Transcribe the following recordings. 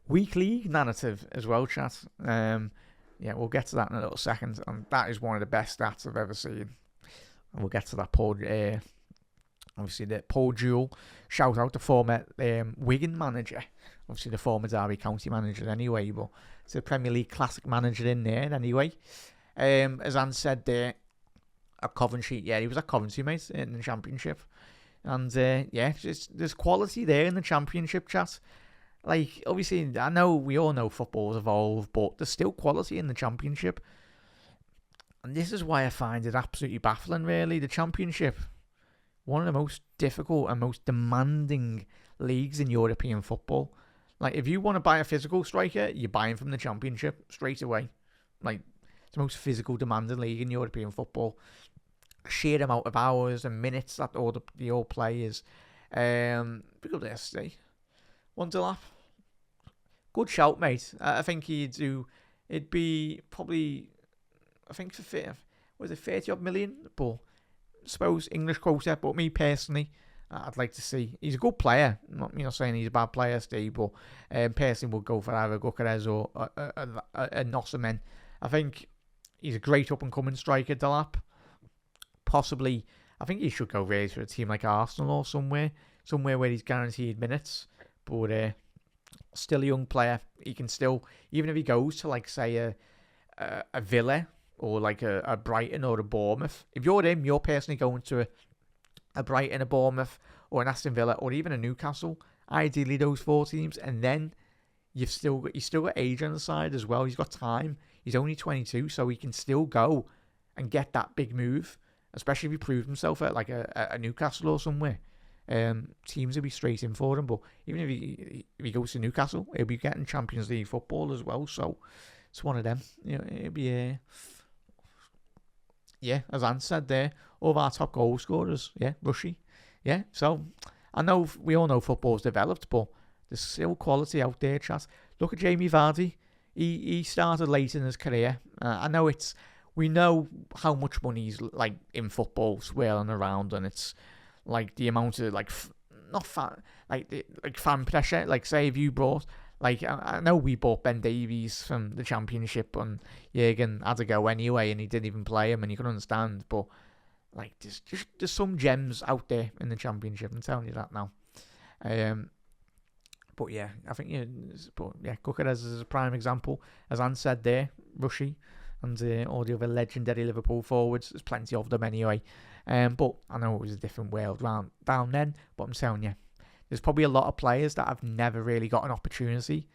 weak league narrative as well, chat. Yeah, we'll get to that in a little second, and that is one of the best stats I've ever seen. And we'll get to that obviously the Paul Jewell. Shout out to former Wigan manager, obviously the former Derby County manager anyway, but it's a Premier League classic manager in there anyway. As Anne said there, at Coventry, yeah, he was at Coventry, mate, in the Championship. And yeah, there's quality there in the Championship, chat. Like, obviously, I know we all know football's evolved, but there's still quality in the Championship. And this is why I find it absolutely baffling, really. The Championship, one of the most difficult and most demanding leagues in European football. Like, if you want to buy a physical striker, you're buying from the Championship straight away. Like, it's the most physical, demanding league in European football. Sheer amount of hours and minutes that the all players. Pick up the SC. One to lap. Good shout, mate. I think it'd be probably, I think for 30 odd million, but I suppose English quota. But me personally, I'd like to see. He's a good player. I'm not saying he's a bad player, Steve, but personally would go for either Gyökeres or a Nosserman. I think he's a great up and coming striker, Delap. Possibly, I think he should go really for a team like Arsenal or somewhere where he's guaranteed minutes. But still a young player. He can still, even if he goes to like say a Villa or like a Brighton or a Bournemouth. If you're him, you're personally going to a Brighton, a Bournemouth, or an Aston Villa, or even a Newcastle. Ideally, those 4 teams, and then he's still got age on the side as well. He's got time. He's only 22, so he can still go and get that big move, especially if he proves himself at like a Newcastle or somewhere. Teams will be straight in for him, but even if he goes to Newcastle, he'll be getting Champions League football as well. So it's one of them. You know, it'll be yeah, as Anne said there, all of our top goal scorers, yeah, Rushy, yeah. So I know we all know football's developed, but there's still quality out there, chat. Look at Jamie Vardy. He started late in his career. I know we know how much money's like in football swirling around, and it's like the amount of like fan pressure. Like, say if you brought, like, I know we bought Ben Davies from the Championship, and Jurgen had to go anyway, and he didn't even play him, and you can understand. But like, there's some gems out there in the Championship. I'm telling you that now. But yeah, I think Gyökeres is a prime example, as Anne said there, Rushy, and all the other legendary Liverpool forwards. There's plenty of them anyway. But I know it was a different world down then. But I'm telling you, there's probably a lot of players that have never really got an opportunity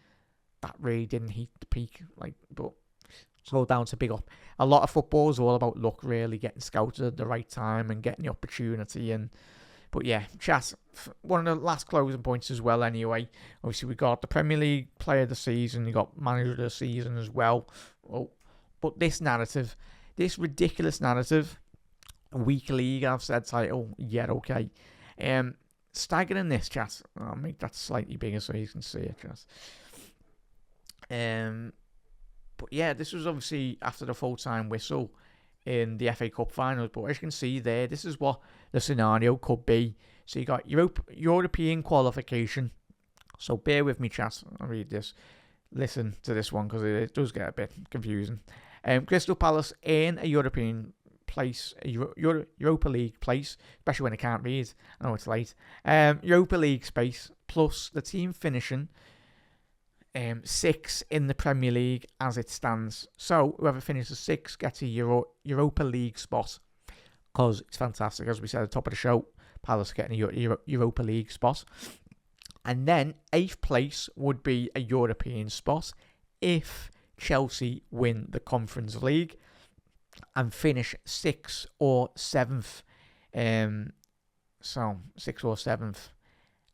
that really didn't hit the peak. But it's all down to big up. A lot of football is all about luck, really, getting scouted at the right time and getting the opportunity. But yeah, chat, one of the last closing points as well anyway. Obviously, we got the Premier League Player of the Season. You got Manager of the Season as well. But this ridiculous narrative, weak league, I've said title, yeah, okay. Staggering this, chat. I'll make that slightly bigger so you can see it, chat. But yeah, this was obviously after the full-time whistle in the FA Cup finals, but as you can see there, this is what the scenario could be. So you got European qualification. So bear with me, chat. I'll read this. Listen to this one because it does get a bit confusing. Crystal Palace in a European place, Europa League place, especially when I can't read. I know it's late. Europa League space plus the team finishing 6 in the Premier League as it stands. So whoever finishes 6 gets a Europa League spot, because it's fantastic. As we said at the top of the show, Palace getting a Europa League spot. And then 8th place would be a European spot if Chelsea win the Conference League and finish 6th or 7th. So 6th or 7th.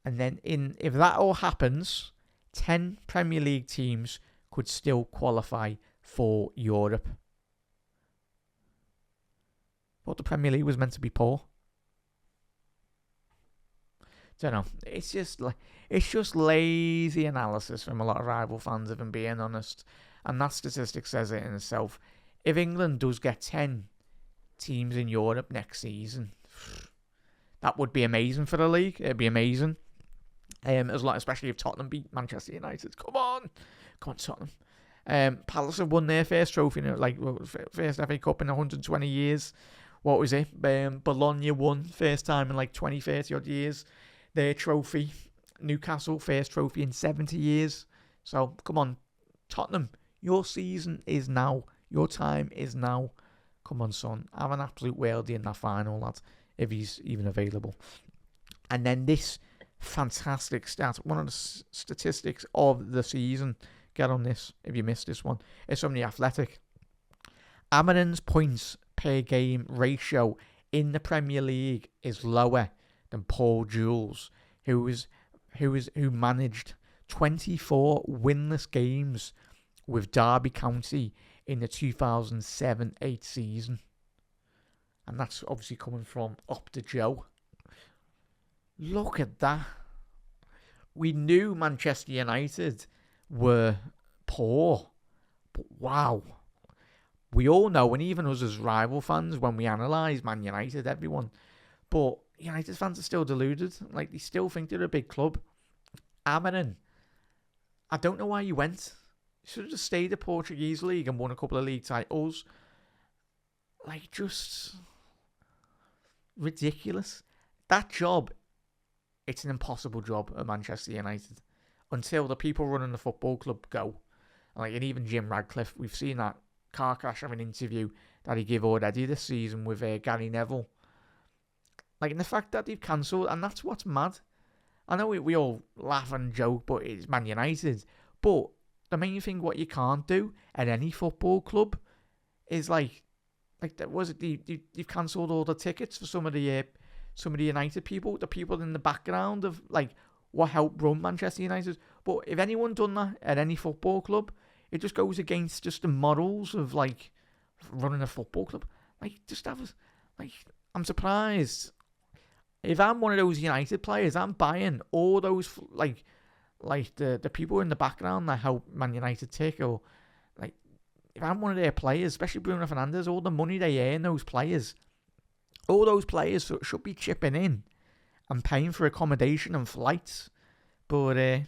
And then if that all happens, 10 Premier League teams could still qualify for Europe. But the Premier League was meant to be poor. Don't know. It's just lazy analysis from a lot of rival fans, if I'm being honest. And that statistic says it in itself. If England does get 10 teams in Europe next season, that would be amazing for the league. It'd be amazing. Especially if Tottenham beat Manchester United. Come on, Tottenham. Palace have won their first trophy, first FA Cup in 120 years. What was it? Bologna won first time in 20, 30 odd years. Their trophy. Newcastle first trophy in 70 years. So come on, Tottenham. Your season is now. Your time is now. Come on, son. Have an absolute worldie in that final, lad, if he's even available. And then this fantastic stat, one of the statistics of the season. Get on this if you missed this one. It's from The Athletic. Amarin's points per game ratio in the Premier League is lower than Paul Jules, who managed 24 winless games with Derby County in the 2007-8 season. And that's obviously coming from Up to Joe. Look at that. We knew Manchester United were poor, but wow. We all know, and even us as rival fans, when we analyse Man United, everyone, but United fans are still deluded. They still think they're a big club. Amarin, I don't know why you went. You should have just stayed at Portuguese League and won a couple of league titles. Just ridiculous. That job, it's an impossible job at Manchester United until the people running the football club go. And even Jim Radcliffe, we've seen that car crash of an interview that he gave already this season with Gary Neville. And the fact that they've cancelled, and that's what's mad. I know we all laugh and joke, but it's Man United. But the main thing, what you can't do at any football club is you've cancelled all the tickets for some of the United people, the people in the background of what helped run Manchester United. But if anyone done that at any football club, it just goes against just the morals of running a football club. I'm surprised. If I'm one of those United players, I'm buying all those the people in the background that help Man United tick, or if I'm one of their players, especially Bruno Fernandes, all the money they earn, all those players should be chipping in and paying for accommodation and flights. But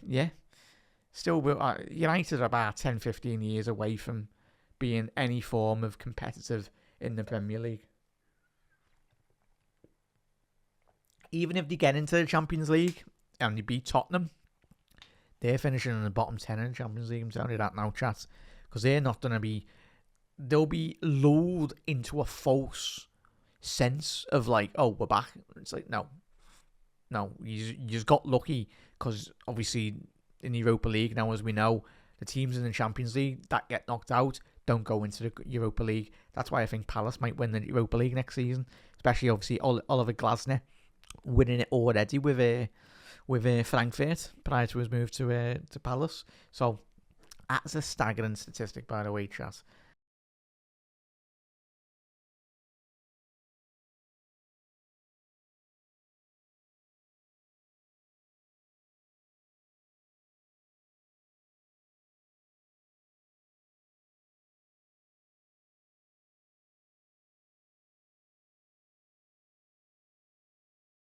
still, United are about 10, 15 years away from being any form of competitive in the Premier League. Even if they get into the Champions League and they beat Tottenham, they're finishing in the bottom 10 in the Champions League. I'm telling you that now, chat. Because they're not going to be... They'll be lulled into a false sense of we're back. It's no. You just got lucky because obviously in the Europa League now, as we know, the teams in the Champions League that get knocked out don't go into the Europa League. That's why I think Palace might win the Europa League next season, especially obviously Oliver Glasner winning it already with Frankfurt prior to his move to Palace. So that's a staggering statistic, by the way, chat.